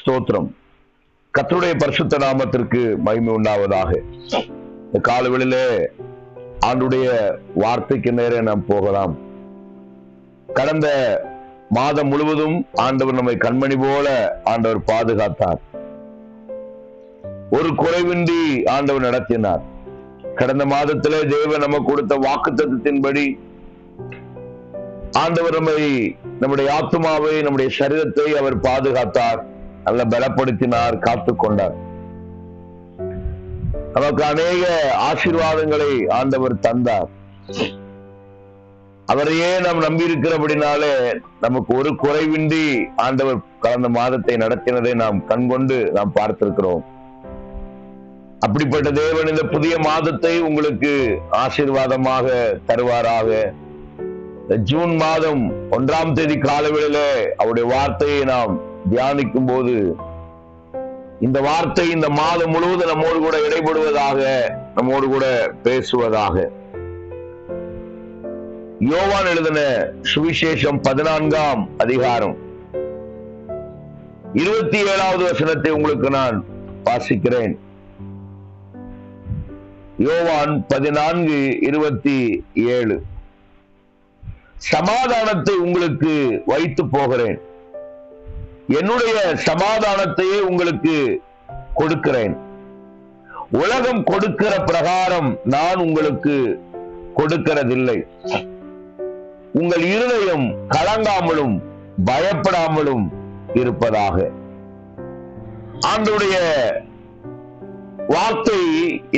ஸ்தோத்திரம். கர்த்தருடைய பரிசுத்த நாமத்திற்கு மகிமை உண்டாவதாக. இந்த காலவெளியிலே ஆண்டுடைய வார்த்தைக்கு நேரே நாம் போகலாம். கடந்த மாதம் முழுவதும் ஆண்டவர் நம்மை கண்மணி போல ஆண்டவர் பாதுகாத்தார். ஒரு குறைவின்றி ஆண்டவர் நடத்தினார். கடந்த மாதத்திலே தேவன் நமக்கு கொடுத்த வாக்குத்தத்தத்தின்படி ஆண்டவர் நம்முடைய ஆத்துமாவை, நம்முடைய சரீரத்தை அவர் பாதுகாத்தார், நல்ல பலப்படுத்தினார், காத்துக்கொண்டார். நமக்கு அநேக ஆசீர்வாதங்களை ஆண்டவர் தந்தார். அவரையே நாம் நம்பி இருக்கிறபடினாலே நமக்கு ஒரு குறைவின்றி ஆண்டவர் கடந்த மாதத்தை நடத்தினதை நாம் கண்கொண்டு நாம் பார்த்திருக்கிறோம். அப்படிப்பட்ட தேவன் இந்த புதிய மாதத்தை உங்களுக்கு ஆசீர்வாதமாக தருவாராக. ஜூன் மாதம் 1ஆம் தேதி காலவேளையில அவருடைய வார்த்தையை நாம் தியானிக்கும் போது இந்த வார்த்தை இந்த மாதம் முழுவதும் நம்மோடு கூட இடைபடுவதாக, நம்மோடு கூட பேசுவதாக. யோவான் எழுதின சுவிசேஷம் 14ஆம் அதிகாரம் 27வது வசனத்தை உங்களுக்கு நான் வாசிக்கிறேன். யோவான் 14:27. சமாதானத்தை உங்களுக்கு வைத்து போகிறேன், என்னுடைய சமாதானத்தையே உங்களுக்கு கொடுக்கிறேன். உலகம் கொடுக்கிற பிரகாரம் நான் உங்களுக்கு கொடுக்கிறதில்லை. உங்கள் இருதயம் கலங்காமலும் பயப்படாமலும் இருப்பதாக. ஆண்டவருடைய வார்த்தை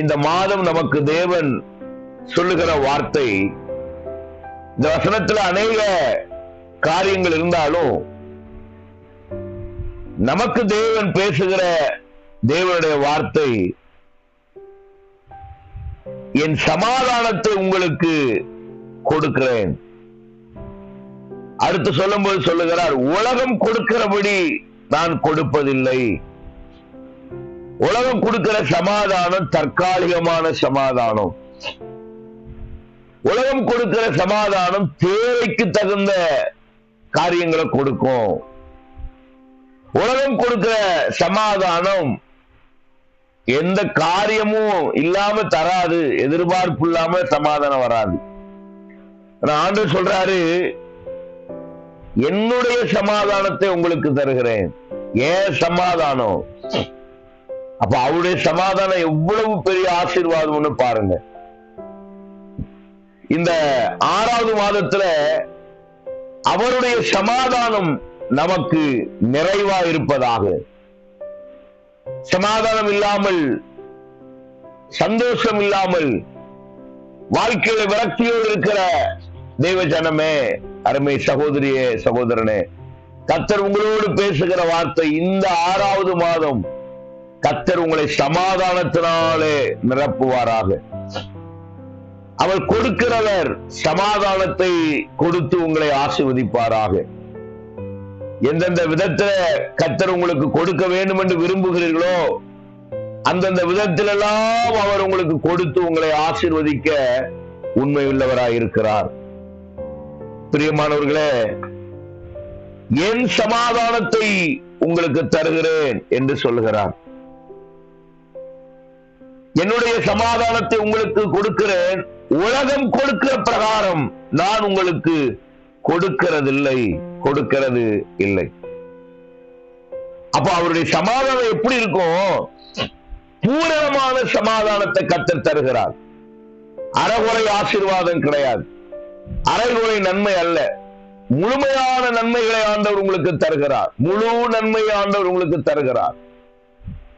இந்த மாதம் நமக்கு தேவன் சொல்லுகிற வார்த்தை. இந்த வசனத்துல அநேக காரியங்கள் இருந்தாலும் நமக்கு தேவன் பேசுகிற தேவனுடைய வார்த்தை, என் சமாதானத்தை உங்களுக்கு கொடுக்கிறேன். அடுத்து சொல்லும்போது சொல்லுகிறார், உலகம் கொடுக்கிறபடி நான் கொடுப்பதில்லை. உலகம் கொடுக்கிற சமாதானம் தற்காலிகமான சமாதானம். உலகம் கொடுக்கிற சமாதானம் தேவைக்கு தகுந்த காரியங்களை கொடுக்கும். உலகம் கொடுக்கிற சமாதானம் எந்த காரியமும் இல்லாம தராது, எதிர்பார்ப்பு இல்லாம சமாதானம் வராது. ஆண்டவர் சொல்றாரு, என்னுடைய சமாதானத்தை உங்களுக்கு தருகிறேன். ஏன் சமாதானம்? அப்ப அவருடைய சமாதானம் எவ்வளவு பெரிய ஆசீர்வாதம்னு பாருங்க. இந்த 6வது மாதத்துல அவருடைய சமாதானம் நமக்கு நிறைவா இருப்பதாக. சமாதானம் இல்லாமல், சந்தோஷம் இல்லாமல் வாழ்க்கையில விரக்தியோடு இருக்கிற தெய்வ ஜனமே, அருமை சகோதரியே, சகோதரனே, கர்த்தர் உங்களோடு பேசுகிற வார்த்தை, இந்த 6வது மாதம் கர்த்தர் உங்களை சமாதானத்தினாலே நிரப்புவாராக. அவர் கொடுக்கிறவர் சமாதானத்தை கொடுத்து உங்களை ஆசீர்வதிப்பாராக. எந்தெந்த விதத்துல கர்த்தர் உங்களுக்கு கொடுக்க வேண்டும் என்று விரும்புகிறீர்களோ அந்தந்த விதத்திலெல்லாம் அவர் உங்களுக்கு கொடுத்து உங்களை ஆசீர்வதிக்க உண்மையுள்ளவராயிருக்கிறார். பிரியமானவர்களே, என் சமாதானத்தை உங்களுக்கு தருகிறேன் என்று சொல்லுகிறார். என்னுடைய சமாதானத்தை உங்களுக்கு கொடுக்கிறேன், உலகம் கொடுக்கிற பிரகாரம் நான் உங்களுக்கு கொடுக்கிறது இல்லை. அப்ப அவருடைய சமாதானம் எப்படி இருக்கும்? பூரணமான சமாதானத்தை கர்த்தர் தருகிறார். அறகுறை ஆசீர்வாதம் கிடையாது, அரைகுறை நன்மை அல்ல, முழுமையான நன்மைகளை ஆண்டவர் உங்களுக்கு தருகிறார். முழு நன்மையை ஆண்டவர் உங்களுக்கு தருகிறார்.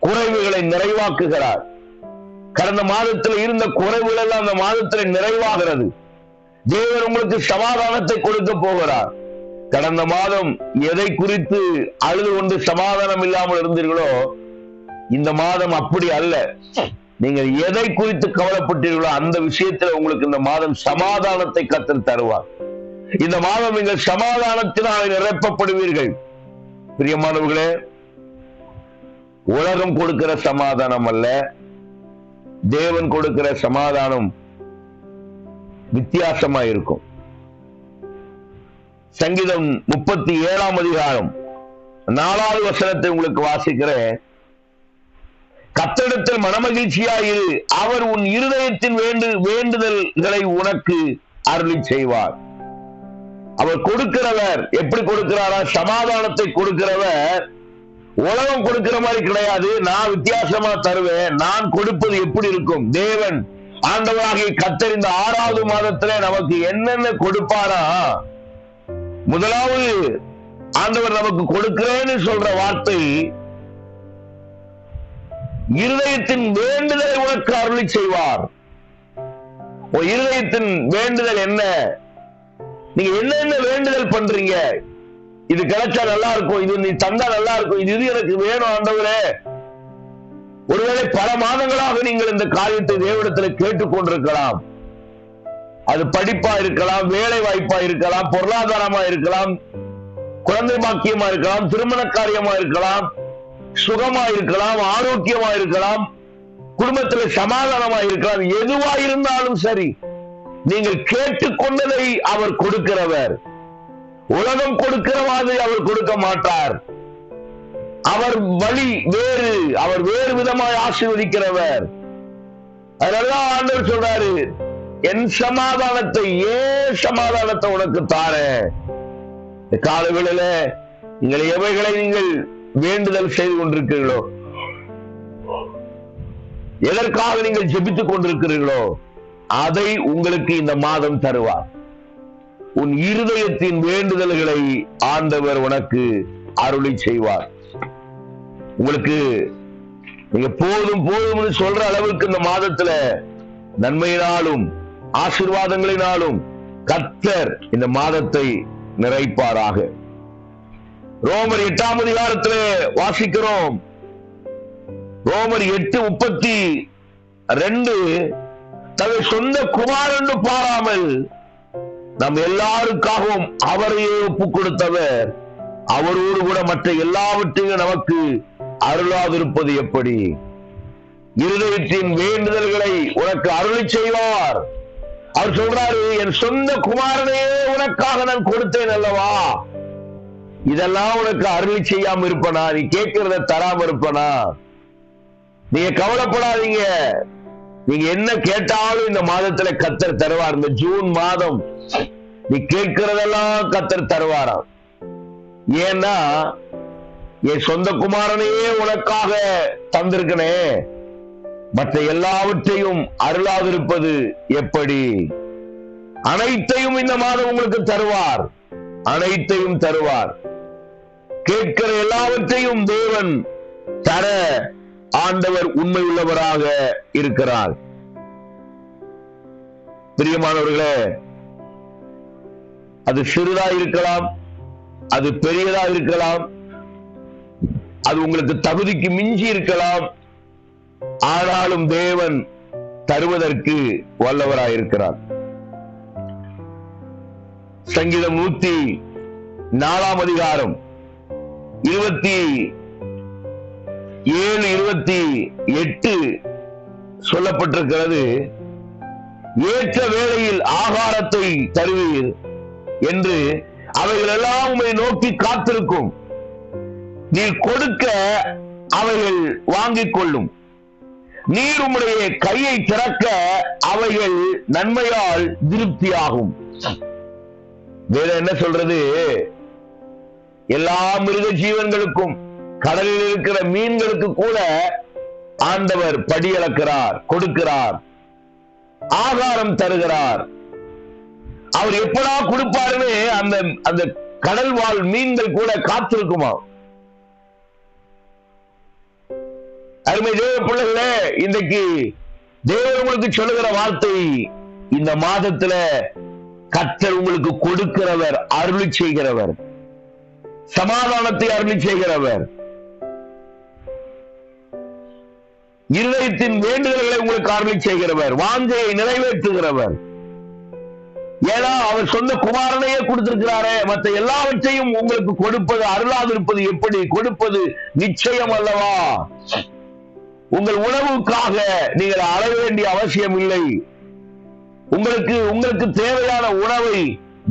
குறைவுகளை நிறைவாக்குகிறார். கடந்த மாதத்தில் இருந்த குறைவுகள் எல்லாம் அந்த மாதத்தில் நிறைவாகிறது. தேவன் உங்களுக்கு சமாதானத்தை கொடுக்க போகிறார். கடந்த மாதம் எதை குறித்து அழுது கொண்டு சமாதானம் இல்லாமல் இருந்தீர்களோ, இந்த மாதம் அப்படி அல்ல. நீங்கள் எதை குறித்து கவலைப்பட்டீர்களோ அந்த விஷயத்தில் உங்களுக்கு இந்த மாதம் சமாதானத்தை கர்த்தர் தருவார். இந்த மாதம் நீங்கள் சமாதானத்தினால் நிரப்பப்படுவீர்கள். பிரியமானவர்களே, உலகம் கொடுக்கிற சமாதானம் அல்ல, தேவன் கொடுக்கிற சமாதானம் வித்தியாசமா இருக்கும். சங்கீதம் 37ஆம் அதிகாரம் 4வது வசனத்தை உங்களுக்கு வாசிக்கிறேன். கர்த்தரிடத்தில் மனமகிழ்ச்சியாயிரு, அவர் உன் இருதயத்தின் வேண்டுதல்களை உனக்கு அருளி செய்வார். அவர் கொடுக்கிறவர். எப்படி கொடுக்கிறாரா? சமாதானத்தை கொடுக்கிறவர். உலகம் கொடுக்கிற மாதிரி கிடையாது. நான் வித்தியாசமா தருவேன். நான் கொடுப்பது எப்படி இருக்கும்? தேவன் ஆண்டவராகிய கர்த்தர் இந்த 6வது மாதத்துல நமக்கு என்னென்ன கொடுப்பாரா? முதலாவது ஆண்டவர் நமக்கு கொடுக்கிறேன்னு சொல்ற வார்த்தை, இருதயத்தின் வேண்டுதலை உனக்கு அருளி செய்வார். இருதயத்தின் வேண்டுதல் என்ன? நீங்க என்னென்ன வேண்டுதல் பண்றீங்க? இது கிடைச்சா நல்லா இருக்கும், இது நீ தந்தா நல்லா இருக்கும், இது எனக்கு வேணும் ஆண்டவரே. ஒருவேளை பல மாதங்களாக நீங்கள் இந்த காரியத்தை தேவனிடத்தில் கேட்டுக்கொண்டிருக்கலாம். அது படிப்பா இருக்கலாம், வேலை வாய்ப்பா இருக்கலாம், பொருளாதாரமா இருக்கலாம், குழந்தை பாக்கியமா இருக்கலாம், திருமண காரியமா இருக்கலாம், சுகமா இருக்கலாம், ஆரோக்கியமா இருக்கலாம், குடும்பத்தில் சமாதானமா இருக்கலாம். எதுவா இருந்தாலும் சரி, நீங்கள் கேட்டுக்கொண்டதை அவர் கொடுக்கிறவர். உலகம் கொடுக்கிற மாதிரி அவர் கொடுக்க மாட்டார். அவர் வழி வேறு. அவர் வேறு விதமாய் ஆசீர்வதிக்கிறவர். அதனாலதான் ஆண்டவர் சொல்றாரு, என் சமாதானத்தை, ஏன் சமாதானத்தை உனக்கு தாரேன். காலவேளையில நீங்கள் எவைகளை நீங்கள் வேண்டுதல் செய்து கொண்டிருக்கிறீர்களோ, எதற்காக நீங்கள் ஜெபித்துக் கொண்டிருக்கிறீர்களோ, அதை உங்களுக்கு இந்த மாதம் தருவார். உன் இருதயத்தின் வேண்டுதல்களை ஆண்டவர் உனக்கு அருளி செய்வார். உங்களுக்கு நீங்க போதும் போதும் சொல்ற அளவுக்கு இந்த மாதத்துல நன்மையினாலும் ஆசீர்வாதங்களினாலும் கர்த்தர் இந்த மாதத்தை நிறைப்பாராக. ரோமர் 8ஆம் அதிகாரத்திலே வாசிக்கிறோம். ரோமர் 8:32, தன்னை சொந்த குமாரன் பாராமல் நம் எல்லாருக்காகவும் அவரையே ஒப்புக் கொடுத்தவர் அவரோடு கூட மற்ற எல்லாவற்றையும் நமக்கு அருளாதிருப்பது எப்படி? இருதயத்தின் வேண்டுதல்களை உனக்கு அருளி செய்வார். அவர் சொல்றாரு, என் சொந்த குமாரனே உனக்காக நான் கொடுத்தேன் அல்லவா, இதெல்லாம் உனக்கு அருளி செய்யாம இருப்பனா? நீ கேட்கிறத தராம இருப்பனா? நீங்க கவலைப்படாதீங்க. நீங்க என்ன கேட்டாலும் இந்த மாதத்துல கர்த்தர் தருவார். இந்த ஜூன் மாதம் நீ கேட்கிறதெல்லாம் கர்த்தர் தருவாராம். ஏன்னா என் சொந்த குமாரனையே உனக்காக தந்திருக்கனே, மற்ற எல்லாவற்றையும் அருளாதிருப்பது எப்படி? அனைத்தையும் இந்த மாதம் உங்களுக்கு தருவார். அனைத்தையும் தருவார். கேட்கிற எல்லாவற்றையும் தேவன் தர ஆண்டவர் உண்மை உள்ளவராக இருக்கிறார். பிரியமானவர்களே, அது சிறிதா இருக்கலாம், அது பெரியதா இருக்கலாம், அது உங்களுக்கு தகுதிக்கு மிஞ்சி இருக்கலாம். ஆனாலும் தேவன் தருவதற்கு வல்லவராயிருக்கிறார். சங்கீதம் 104ஆம் அதிகாரம் 27-28 சொல்லப்பட்டிருக்கிறது. ஏற்ற வேளையில் ஆகாரத்தை தருவீர் என்று அவைகள் எல்லாம் உம்மை நோக்கி காத்திருக்கும். நீர் கொடுக்க அவைகள் வாங்கிக் கொள்ளும். நீர் உம்முடைய கையை திறக்க அவைகள் நன்மையால் திருப்தியாகும். வேற என்ன சொல்றது? எல்லா மிருக ஜீவன்களுக்கும், கடலில் இருக்கிற மீன்களுக்கு கூட ஆண்டவர் படியளக்கிறார், கொடுக்கிறார், ஆகாரம் தருகிறார். அவர் எப்படா கொடுப்பாருன்னு அந்த கடல் வாழ் மீன்கள் கூட காத்திருக்குமா? அருமை தேவ பிள்ளைகளே, இன்றைக்கு தேவன் உங்களுக்கு சொல்லுகிற வார்த்தை, இந்த மாதத்துல கர்த்தர் உங்களுக்கு கொடுக்கிறவர், அருளி செய்கிறவர், சமாதானத்தை அருளி செய்கிறவர், இருதயத்தின் வேண்டுதல்களை உங்களுக்கு அருளி செய்கிறவர், வாஞ்சையை நிறைவேற்றுகிறவர். ஏன்னா அவர் சொந்த குமாரனையே கொடுத்திருக்கிறாரே, மற்ற எல்லாவற்றையும் உங்களுக்கு கொடுப்பது, அருளாதிருப்பது எப்படி? கொடுப்பது நிச்சயம் அல்லவா? உங்கள் உணவுக்காக நீங்கள் அழ வேண்டிய அவசியம் இல்லை. உங்களுக்கு தேவையான உணவை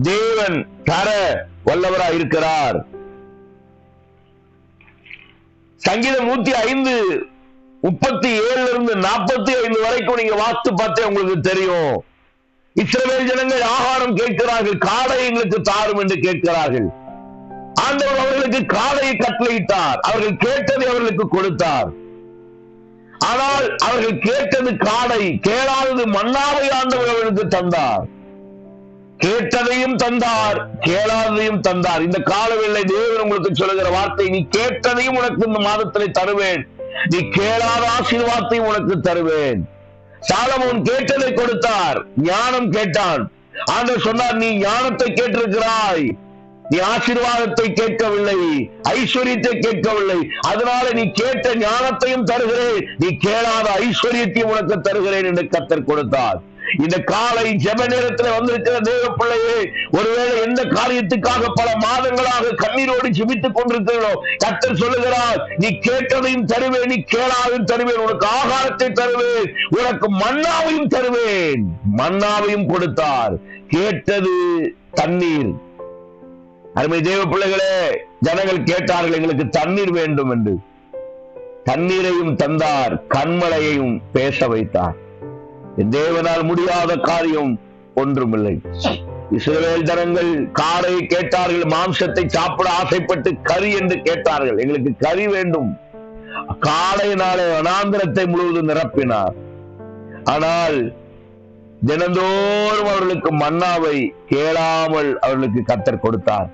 தேவன் தர வல்லவராய் இருக்கிறார். சங்கீதம் 105:37-45 வரைக்கும் நீங்க வாஸ்து பார்த்தே உங்களுக்கு தெரியும். இஸ்ரவேல் ஜனங்கள் ஆகாரம் கேட்கிறார்கள், காடை எங்களுக்கு தாரும் என்று கேட்கிறார்கள். ஆண்டவர் அவர்களுக்கு காடையை கட்டளையிட்டார், அவர்கள் கேட்டதை அவர்களுக்கு கொடுத்தார். ஆனால் அவர்கள் கேட்டது காடை, கேளாதது மன்னாவை ஆண்டவர் அவர்களுக்கு தந்தார். கேட்டதையும் தந்தார், கேளாததையும் தந்தார். இந்த காலவேளை தேவன் உங்களுக்கு சொல்லுகிற வார்த்தை, நீ கேட்டதையும் உனக்கு இந்த மாதத்திலே தருவேன், நீ கேளாத ஆசீர்வாதத்தையும் உனக்கு தருவேன். சாலமோன் கேட்டதை கொடுத்தார், ஞானம் கேட்டான். ஆண்டவர் சொன்னார், நீ ஞானத்தை கேட்டிருக்கிறாய், நீ ஆசீர்வாதத்தை கேட்கவில்லை, ஐஸ்வர்யத்தை கேட்கவில்லை, அதனால நீ கேட்ட ஞானத்தையும் தருகிறேன், நீ கேளாத ஐஸ்வர்யத்தையும் உனக்கு தருகிறேன் என்று கர்த்தர் கொடுத்தார். இந்த காலை ஜெப நேரத்தில் வந்திருக்கிற தேவ பிள்ளையே, ஒருவேளை எந்த காரியத்துக்காக பல மாதங்களாக கண்ணீரோடு ஜெபித்துக் கொண்டிருக்கிறீர்களோ, கர்த்தர் சொல்லுகிறார், நீ கேட்டதையும் தருவேன், நீ கேளாதையும் தருவேன், உனக்கு ஆகாரத்தை தருவேன், உனக்கு மன்னாவையும் தருவேன். மன்னாவையும் கொடுத்தார். கேட்டது தண்ணீர். அருமை தேவ பிள்ளைகளே, ஜனங்கள் கேட்டார்கள், எங்களுக்கு தண்ணீர் வேண்டும் என்று. தண்ணீரையும் தந்தார், கண்மலையையும் பேச வைத்தார். தேவனால் முடியாத காரியம் ஒன்றுமில்லை. இஸ்ரவேல் ஜனங்கள் காடை கேட்டார்கள், மாம்சத்தை சாப்பிட ஆசைப்பட்டு கறி என்று கேட்டார்கள், எங்களுக்கு கறி வேண்டும். காடையினாலே வனாந்திரத்தை முழுவதும் நிரப்பினார். ஆனால் தினந்தோறும் அவர்களுக்கு மன்னாவை கேளாமல் அவர்களுக்கு கர்த்தர் கொடுத்தார்.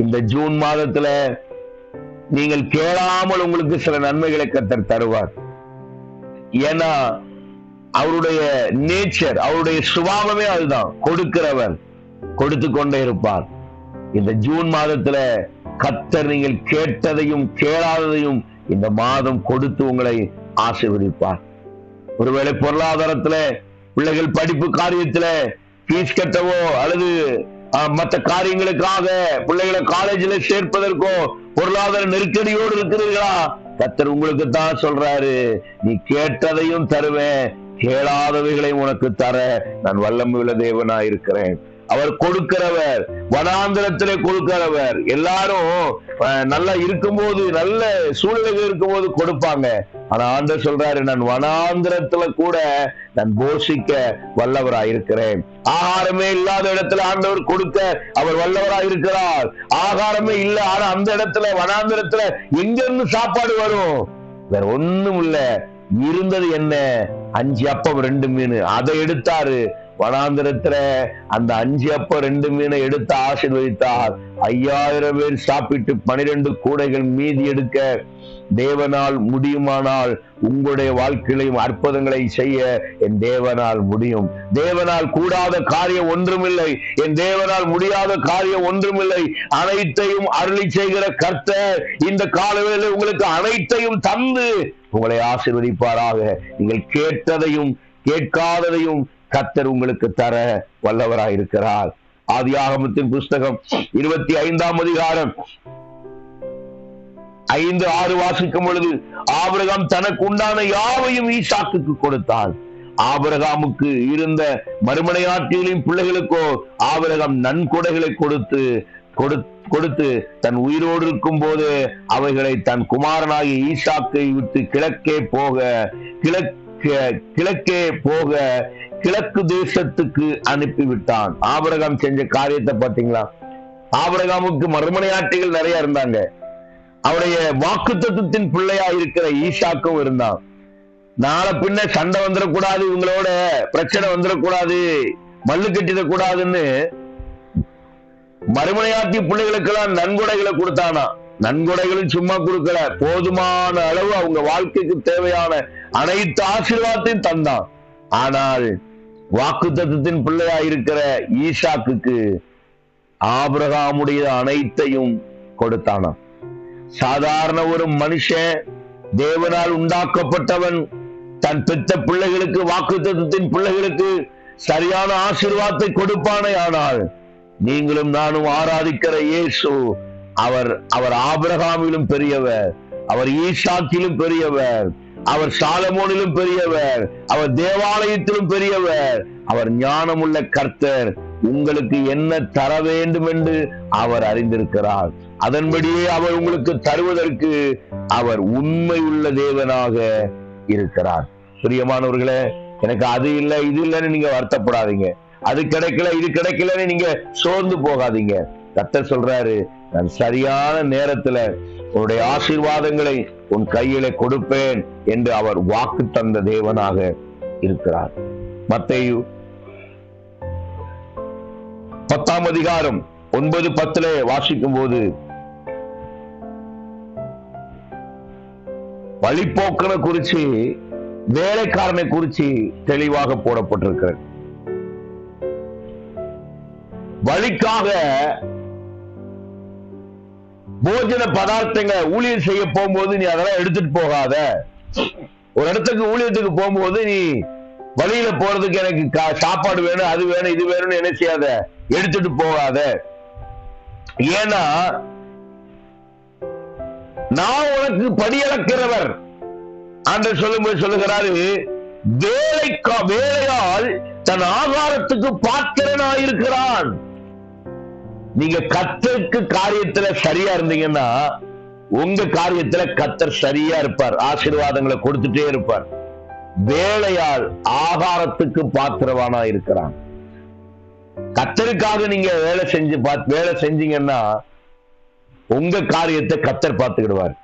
இந்த ஜூன் மாதத்துல நீங்கள் கேளாமல் உங்களுக்கு சில நன்மைகளை கர்த்தர் தருவார். ஏன்னா அவருடைய நேச்சர், அவருடைய சுபாவமே அதுதான், கொடுக்கிறவர் கொடுத்து கொண்டே இருப்பார். இந்த ஜூன் மாதத்துல கர்த்தர் நீங்கள் கேட்டதையும் கேளாததையும் இந்த மாதம் கொடுத்து உங்களை ஆசீர்வதிப்பார். ஒருவேளை பொருளாதாரத்துல, பிள்ளைகள் படிப்பு காரியத்துல ஃபீஸ் கட்டவோ அல்லது மற்ற காரியங்களுக்காக பிள்ளைகளை காலேஜில் சேர்ப்பதற்கோ பொருளாதார நெருக்கடியோடு இருக்கிறீர்களா, கர்த்தர் உங்களுக்கு தான் சொல்றாரு, நீ கேட்டதையும் தருவேன், கேளாதவைகளையும் உனக்கு தர நான் வல்லமையுள்ள தேவனா இருக்கிறேன். அவர் கொடுக்கிறவர், வனாந்திரத்திலே கொடுக்கிறவர். எல்லாரும் நல்லா இருக்கும்போது, நல்ல சூழ்நிலைகள் இருக்கும்போது கொடுப்பாங்க. ஆனா ஆண்டவர் சொல்றாரு, நான் வனாந்திரத்துல கூட நான் போஷிக்க வல்லவராயிருக்கிறேன். ஆகாரமே இல்லாத இடத்துல ஆண்டவர் கொடுக்க அவர் வல்லவராயிருக்கிறார். ஆகாரமே இல்லை, ஆனா அந்த இடத்துல வனாந்திரத்துல எங்க இருந்து சாப்பாடு வரும்? வேற ஒண்ணும் இல்ல, இருந்தது என்ன, 5 அப்பம் 2 மீன், அதை எடுத்தாரு. வனாந்திரத்துல அந்த 5 அப்பம் 2 மீனை எடுத்து ஆசீர்வதித்தார். 5000 பேர் சாப்பிட்டு 12 கூடைகள் மீதி எடுக்க தேவனால் முடியுமானால் உங்களுடைய வாழ்க்கையிலையும் அற்புதங்களை செய்ய என் தேவனால் முடியும். தேவனால் கூடாத காரியம் ஒன்றுமில்லை, என் தேவனால் முடியாத காரியம் ஒன்றுமில்லை. அனைத்தையும் அருளி செய்கிற கர்த்தர் இந்த காலவேளையில் உங்களுக்கு அனைத்தையும் தந்து உங்களை ஆசீர்வதிப்பாராக. நீங்கள் கேட்டதையும் கேட்காததையும் கர்த்தர் உங்களுக்கு தர வல்லவராயிருக்கிறார். ஆதியாகமத்தின் புஸ்தகம் 25ஆம் அதிகாரம் 5-6 வாசிக்கும் பொழுது, ஆபிரகாம் தனக்கு உண்டான யாவையும் ஈசாக்குக்கு கொடுத்தான். ஆபிரகாமுக்கு இருந்த மறுமனையாட்டிகளின் பிள்ளைகளுக்கோ ஆபிரகாம் நன்கொடைகளை கொடுத்து தன் உயிரோடு இருக்கும் போது அவைகளை தன் குமாரனாகிய ஈசாக்கை விட்டு கிழக்கே போக கிழக்கு தேசத்துக்கு அனுப்பிவிட்டான். ஆபிரகாம் செஞ்ச காரியத்தை பாத்தீங்களா? ஆபிரகாமுக்கு மறுமனையாட்டிகள் நிறைய இருந்தாங்க. அவருடைய வாக்குத்தத்தத்தின் பிள்ளையா இருக்கிற ஈசாக்கும் இருந்தான். நாளை பின்ன சண்டை வந்துடக்கூடாது, இவங்களோட பிரச்சனை வந்துடக்கூடாது, மல்லு கட்டிடக்கூடாதுன்னு மறுமனையாட்டி பிள்ளைகளுக்கெல்லாம் நன்கொடைகளை கொடுத்தானா. நன்கொடைகளும் சும்மா கொடுக்கல, போதுமான அளவு அவங்க வாழ்க்கைக்கு தேவையான அனைத்து ஆசீர்வாதத்தையும் தந்தான். ஆனால் வாக்குத்தத்தத்தின் பிள்ளையா இருக்கிற ஈசாக்குக்கு ஆபிரகாமுடைய அனைத்தையும் கொடுத்தானா. சாதாரண ஒரு மனுஷன், தேவனால் உண்டாக்கப்பட்டவன், தன் பெற்ற பிள்ளைகளுக்கு, வாக்குத்தத்தத்தின் பிள்ளைகளுக்கு சரியான ஆசீர்வாதத்தை கொடுப்பானே. ஆனால் நீங்களும் நானும் ஆராதிக்கிற இயேசு, அவர் ஆபிரகாமிலும் பெரியவர், அவர் ஈசாக்கிலும் பெரியவர், அவர் சாலமோனிலும் பெரியவர், அவர் தேவாலயத்திலும் பெரியவர், அவர் ஞானமுள்ள கர்த்தர், உங்களுக்கு என்ன தர வேண்டும் என்று அவர் அறிந்திருக்கிறார். அதன்படியே அவர் உங்களுக்கு தருவதற்கு அவர் உண்மையுள்ள தேவனாக இருக்கிறார். பிரியமானவர்களே, எனக்கு அது இல்லை இது இல்லைன்னு நீங்க வருத்தப்படாதீங்க. அது கிடைக்கல இது கிடைக்கலன்னு நீங்க சோர்ந்து போகாதீங்க. கர்த்தர் சொல்றாரு, நான் சரியான நேரத்துல உன்னுடைய ஆசீர்வாதங்களை உன் கையில கொடுப்பேன் என்று அவர் வாக்கு தந்த தேவனாக இருக்கிறார். மத்தேயு 10ஆம் அதிகாரம் 9-10 வாசிக்கும் போது வழிபோக்கனை குறிச்சு வேலைக்காரனை குறிச்சு தெளிவாக போடப்பட்டிருக்கிறது. வழிக்காக போஜன பதார்த்தங்களை ஊழியர் செய்ய போகும்போது நீ அதெல்லாம் எடுத்துட்டு போகாத. ஒரு இடத்துக்கு ஊழியத்துக்கு போகும்போது நீ வழியில போறதுக்கு எனக்கு சாப்பாடு வேணும், அது வேணும், இது வேணும்னு என்ன செய்யாத, எடுத்துட்டு போகாத. ஏன்னா நான் உனக்கு படியளக்கிறவர் ஆண்டவர் சொல்லும்போது சொல்லுகிறாரு, வேலையால் தன் ஆகாரத்துக்கு பாத்திரனாயிருக்கிறான். நீங்க கர்த்தருக்கு காரியத்துல சரியா இருந்தீங்கன்னா உங்க காரியத்துல கர்த்தர் சரியா இருப்பார், ஆசீர்வாதங்களை கொடுத்துட்டே இருப்பார். வேலையால் ஆகாரத்துக்கு பாத்திரவானா இருக்கிறான். கர்த்தருக்காக நீங்க வேலை செஞ்சீங்கன்னா உங்க காரியத்தை கர்த்தர் பார்த்துக்கிடுவார்.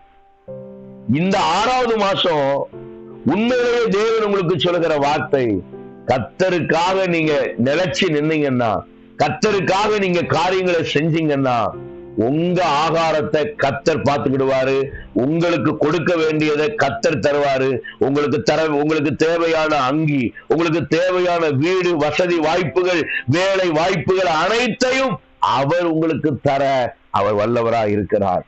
இந்த 6வது மாசம் உண்மையிலேயே தேவன் உங்களுக்கு சொல்லுகிற வார்த்தை, கர்த்தருக்காக நீங்க நிலைச்சு நின்னீங்கன்னா, கர்த்தருக்காக நீங்க காரியங்களை செஞ்சீங்கன்னா உங்க ஆகாரத்தை கர்த்தர் பார்த்துக்கிடுவாரு. உங்களுக்கு கொடுக்க வேண்டியதை கர்த்தர் தருவாரு. உங்களுக்கு தேவையான அங்கி, உங்களுக்கு தேவையான வீடு, வசதி வாய்ப்புகள், வேலை வாய்ப்புகள் அனைத்தையும் அவர் உங்களுக்கு தர அவர் வல்லவராய் இருக்கிறார்.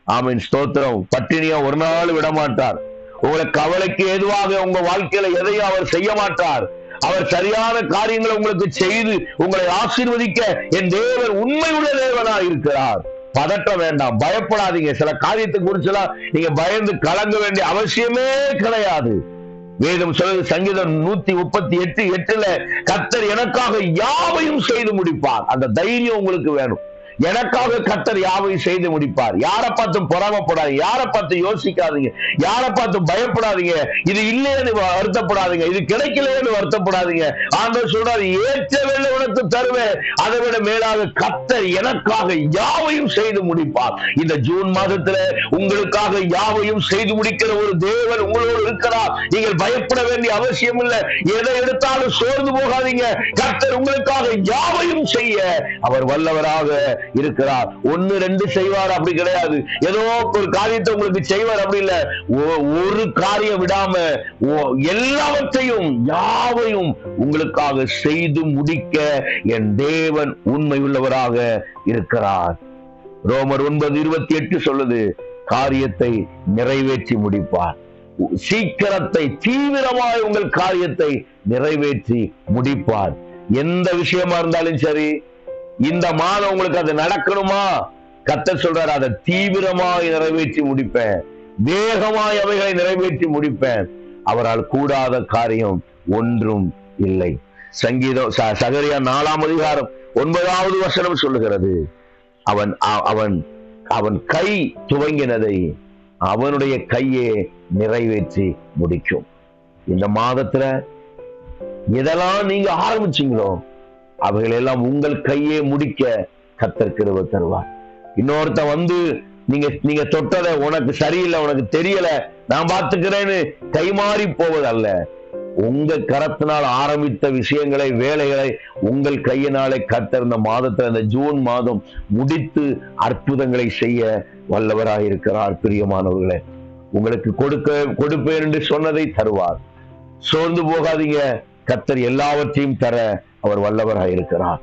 ஆமீன், ஸ்தோத்திரம். பட்டினியா ஒரு நாள் விடமாட்டார். உங்களை கவலைக்கு ஏதுவாக உங்க வாழ்க்கையில எதையும் அவர் செய்ய மாட்டார். அவர் சரியான காரியங்களை உங்களுக்கு செய்து உங்களை ஆசீர்வதிக்க என் தேவன் உண்மை உள்ள தேவனா இருக்கிறார். பதற்றம் வேண்டாம், பயப்படாதீங்க. சில காரியத்தை குறிச்செல்லாம் நீங்க பயந்து கலங்க வேண்டிய அவசியமே கிடையாது. வேதம் சொல்லுது, சங்கீதம் 138:8 கர்த்தர் எனக்காக யாவையும் செய்து முடிப்பார். அந்த தைரியம் உங்களுக்கு வேணும். எனக்காக கர்த்தர் யாவையும் செய்து முடிப்பார். யாரை பார்த்தும் பொறாமப்படாதீங்க, யாரை பார்த்து யோசிக்காதீங்க, யாரை பார்த்து பயப்படாதீங்க, இது இல்லைன்னு வருத்தப்படாதீங்க, இது கிடைக்கலைன்னு வருத்தப்படாதீங்க. ஆண்டவர் சொல்றாரு, ஏற்ற வேலை உனக்கு தருவேன், அதை விட மேலாக கர்த்தர் எனக்காக யாவையும் செய்து முடிப்பார். இந்த ஜூன் மாதத்துல உங்களுக்காக யாவையும் செய்து முடிக்கிற ஒரு தேவன் உங்களோடு இருக்கிறார். நீங்கள் பயப்பட வேண்டிய அவசியம் இல்லை. எதை எடுத்தாலும் சோர்ந்து போகாதீங்க. கர்த்தர் உங்களுக்காக யாவையும் செய்ய அவர் வல்லவராக இருக்கிறார். 1-2 செய்வார் அப்படி கிடையாது. ஏதோ ஒரு காரியத்தை உங்களுக்கு செய்வார் அப்படி இல்ல. ஒரு காரியம் விடாம எல்லாவற்றையும் யாவையும் உங்களுக்காக செய்து முடிக்க என் தேவன் உண்மை உள்ளவராக இருக்கிறார். ரோமர் 9:28 சொல்லுது, காரியத்தை நிறைவேற்றி முடிப்பார். சீக்கிரத்தை தீவிரமாய் உங்கள் காரியத்தை நிறைவேற்றி முடிப்பார். எந்த விஷயமா இருந்தாலும் சரி, இந்த மாதம் உங்களுக்கு அது நடக்கணுமா, கர்த்தர் சொல்றாரு, அதை தீவிரமாய் நிறைவேற்றி முடிப்பேன், வேகமாய் அவைகளை நிறைவேற்றி முடிப்பேன். அவரால் கூடாத காரியம் ஒன்றும் இல்லை. சங்கீதம் சகரியா 4ஆம் அதிகாரம் 9வது வசனம் சொல்லுகிறது, அவன் கை துவங்கினதை அவனுடைய கையே நிறைவேற்றி முடிக்கும். இந்த மாதத்துல எதெல்லாம் நீங்க ஆரம்பிச்சீங்களோ அவைகள் எல்லாம் உங்கள் கையே முடிக்க கர்த்தர் கிருபை தருவார். இன்னொருத்த வந்து நீங்க தொட்டதை உனக்கு சரியில்லை, உனக்கு தெரியல, நான் பார்த்துக்கிறேன்னு கைமாறி போவது அல்ல. உங்க கரத்தினால் ஆரம்பித்த விஷயங்களை, வேலைகளை உங்கள் கையினாலே கர்த்தர் இந்த மாதத்துல, இந்த ஜூன் மாதம் முடித்து அற்புதங்களை செய்ய வல்லவராய் இருக்கிறார். பிரியமானவர்களே, உங்களுக்கு கொடுப்பேன் என்று சொன்னதை தருவார். சோர்ந்து போகாதீங்க, கர்த்தர் எல்லாவற்றையும் தர அவர் வல்லவராய் இருக்கிறார்.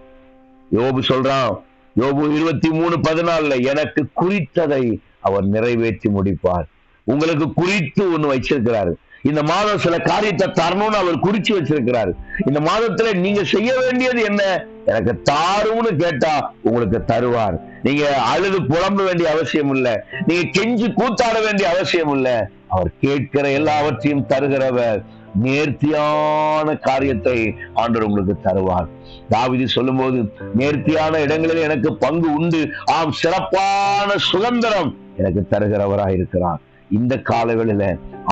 யோபு சொல்றான், யோபு 23:14 எனக்கு குறித்ததை அவர் நிறைவேற்றி முடிப்பார். உங்களுக்கு குறித்து ஒண்ணு வச்சிருக்கிறாரு. இந்த மாதம் சில காரியத்தை தரணும்னு அவர் குறிச்சு வச்சிருக்கிறாரு. இந்த மாதத்துல நீங்க செய்ய வேண்டியது என்ன, எனக்கு தாருன்னு கேட்டா உங்களுக்கு தருவார். நீங்க அழுது புலம்ப வேண்டிய அவசியம் இல்லை, நீங்க கெஞ்சி கூத்தாட வேண்டிய அவசியம் இல்லை. அவர் கேட்கிற எல்லாவற்றையும் தருகிறவர். நேர்த்தியான காரியத்தை ஆண்டவர் உங்களுக்கு தருவார். தாவீது சொல்லும்போது, நேர்த்தியான இடங்களில் எனக்கு பங்கு உண்டு, ஆம் சிறப்பான சுதந்திரம் எனக்கு தருகிறவராய் இருக்கிறார். இந்த காலங்களில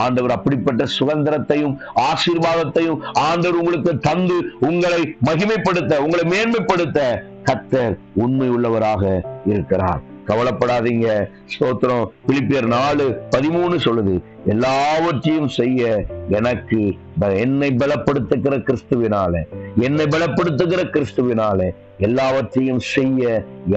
ஆண்டவர் அப்படிப்பட்ட சுதந்திரத்தையும் ஆசீர்வாதத்தையும் ஆண்டவர் உங்களுக்கு தந்து உங்களை மகிமைப்படுத்த, உங்களை மேன்மைப்படுத்த கர்த்தர் உண்மை உள்ளவராக இருக்கிறார். கவலைப்படாதீங்க. ஸ்தோத்திரம். பிலிப்பியர் 4:13 சொல்லுது, எல்லாவற்றையும் செய்ய எனக்கு என்னை பலப்படுத்துகிற கிறிஸ்துவினாலே எல்லாவற்றையும் செய்ய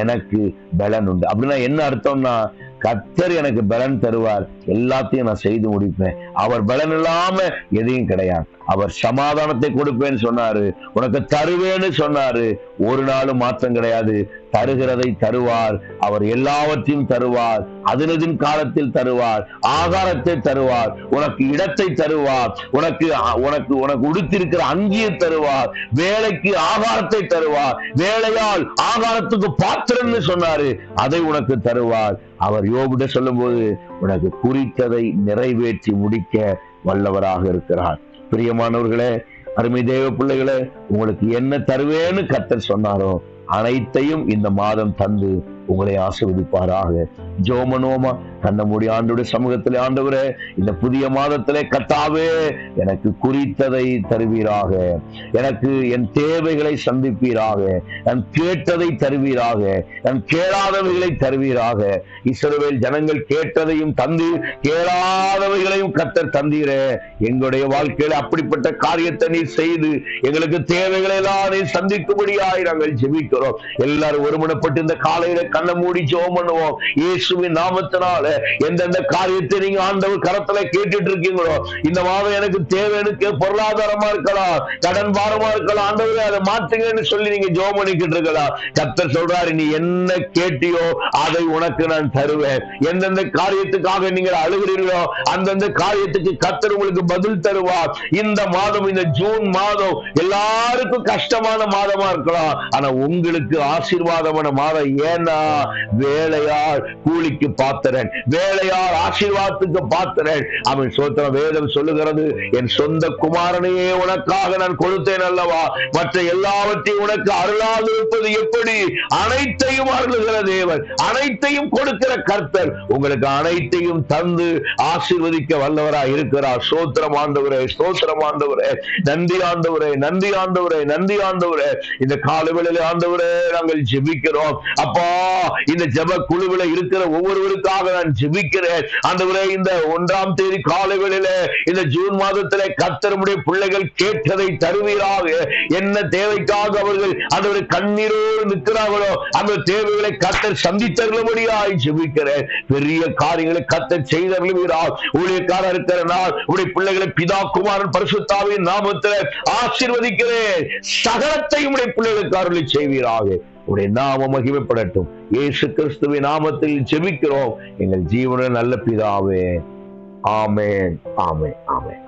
எனக்கு பலன் உண்டு. அப்படின்னா என்ன அர்த்தம்னா, கர்த்தர் எனக்கு பலன் தருவார், எல்லாத்தையும் நான் செய்து முடிப்பேன். அவர் பலன் இல்லாம எதையும் கிடையாது. அவர் சமாதானத்தை கொடுப்பேன்னு சொன்னாரு, உனக்கு தருவேன்னு சொன்னாரு. ஒரு நாளும் மாற்றம் கிடையாது. தருகிறதை தருவார். அவர் எல்லாவற்றையும் தருவார். அதனதின் காலத்தில் தருவார். ஆகாரத்தை தருவார். உனக்கு இடத்தை தருவார். உனக்கு உடுத்திருக்கிற அங்கியை தருவார். வேலைக்கு ஆகாரத்தை தருவார். வேலையால் ஆகாரத்துக்கு பாத்திரம்னு சொன்னாரு, அதை உனக்கு தருவார். அவர் யோபுட சொல்லும் போது, உனக்கு குறித்ததை நிறைவேற்றி முடிக்க வல்லவராக இருக்கிறார். பிரியமானவர்களே, அருமை தேவ பிள்ளைகளே, உங்களுக்கு என்ன தருவேன்னு கர்த்தர் சொன்னாரோ அனைத்தையும் இந்த மாதம் தந்து உங்களை ஆசீர்வதிப்பாராக. ஜோமனோமா கண்ண மூடி ஆண்டவருடைய சமூகத்திலே, ஆண்டவரே, இந்த புதிய மாதத்திலே கர்த்தாவே எனக்கு குறித்ததை தருவீராக, எனக்கு என் தேவைகளை சந்திப்பீராக, நான் கேட்டதை தருவீராக, நான் கேளாதவைகளை தருவீராக. இஸ்ரவேல் ஜனங்கள் கேட்டதையும் தந்து கேளாதவைகளையும் கர்த்தர் தந்தீரே. எங்களுடைய வாழ்க்கையில அப்படிப்பட்ட காரியத்தை நீ செய்து எங்களுக்கு தேவைகளை எல்லாம் நீ சந்திக்கும்படியாய் நாங்கள் ஜெபிக்கிறோம். எல்லாரும் ஒருமனப்பட்டு இந்த காலையில கண்ணை மூடி ஜெபம் பண்ணுவோம். இயேசுவின் நாமத்தினால எந்தெந்த காரியத்தை நீங்க ஆண்டவர் கரத்துல கேட்டுட்டு இருக்கீங்களோ, இந்த மாதம் எனக்கு தேவைக்கு பொருளாதாரமா இருக்கலாம், கடன் பாரமா இருக்கலாம், ஆண்டவரே அதை மாத்துங்கன்னு சொல்லி நீங்க ஜெபம் பண்ணிக்கிட்டு இருக்கலாம். கர்த்தர் சொல்றாரு, நீ என்ன கேட்டியோ அதை உனக்கு நான் தருவேன். எந்தெந்த காரியத்துக்காக நீங்கள் அழுகிறீர்களோ அந்தந்த காரியத்துக்கு கர்த்தர் உங்களுக்கு பதில் தருவார். இந்த மாதம், இந்த ஜூன் மாதம் எல்லாருக்கும் கஷ்டமான மாதமா இருக்கலாம், ஆனா உங்களுக்கு ஆசீர்வாதமான மாதம். ஏன்னா வேலையால் கூலிக்கு பாத்திரன், வேலையால் ஆசீர்வாதத்துக்கு பாத்திரன். அவன் சோத்திர வேதம் சொல்லுகிறது, என் சொந்த குமாரனையே உனக்காக நான் கொடுத்தேன் அல்லவா, மற்ற எல்லாவற்றையும் உனக்கு அருளாது இருப்பது எப்படி? அனைத்தையும் அருளுகிற தேவன், அனைத்தையும் கொடுக்கிற கர்த்தர் உங்களுக்கு அனைத்தையும் தந்து ஆசீர்வதிக்க வல்லவராய் இருக்கிறார். ஸ்தோத்திரம் ஆண்டவரே, ஸ்தோத்திரம் ஆண்டவரே, நன்றி ஆண்டவரே, நன்றி ஆண்டவரே, நன்றி ஆண்டவரே. இந்த காலவேளையிலே ஆண்டவரே நாங்கள் ஜெபிக்கிறோம். அப்பா, இந்த ஜெப குழுவில இருக்கிற ஒவ்வொருவருக்காக நான் ஜெபிக்கிறேன். ஆண்டவரே, இந்த 1ஆம் தேதி காலைகளிலே இந்த ஜூன் மாதத்திலே கர்த்தருடைய பிள்ளைகள் கேட்டதை தருவீராக. என்ன தேவைக்காக அவர்கள் ஆண்டவரே கண்ணீரோடு நிற்கிறார்களோ அந்த தேவைகளை கர்த்தர் சந்தித்தருளும்படியாய் ஜெபிக்கிறேன். பெரிய காரியங்களை கர்த்தர் செய்தருளுவீராக. ஊழியக்காரர் இருக்கிற நாள் உடைய பிள்ளைகளை பிதா குமாரன் பரிசுத்தாவின் நாமத்திலே ஆசீர்வதிக்கிறேன். சகலத்தையும் உடைய பிள்ளைகளுக்கு அருளி செய்வீராக. உடைய நாமம் மகிமைப்படட்டும். இயேசு கிறிஸ்துவின் நாமத்தில் ஜெபிக்கிறோம் எங்கள் ஜீவன நல்ல பிதாவே. ஆமென், ஆமென், ஆமென்.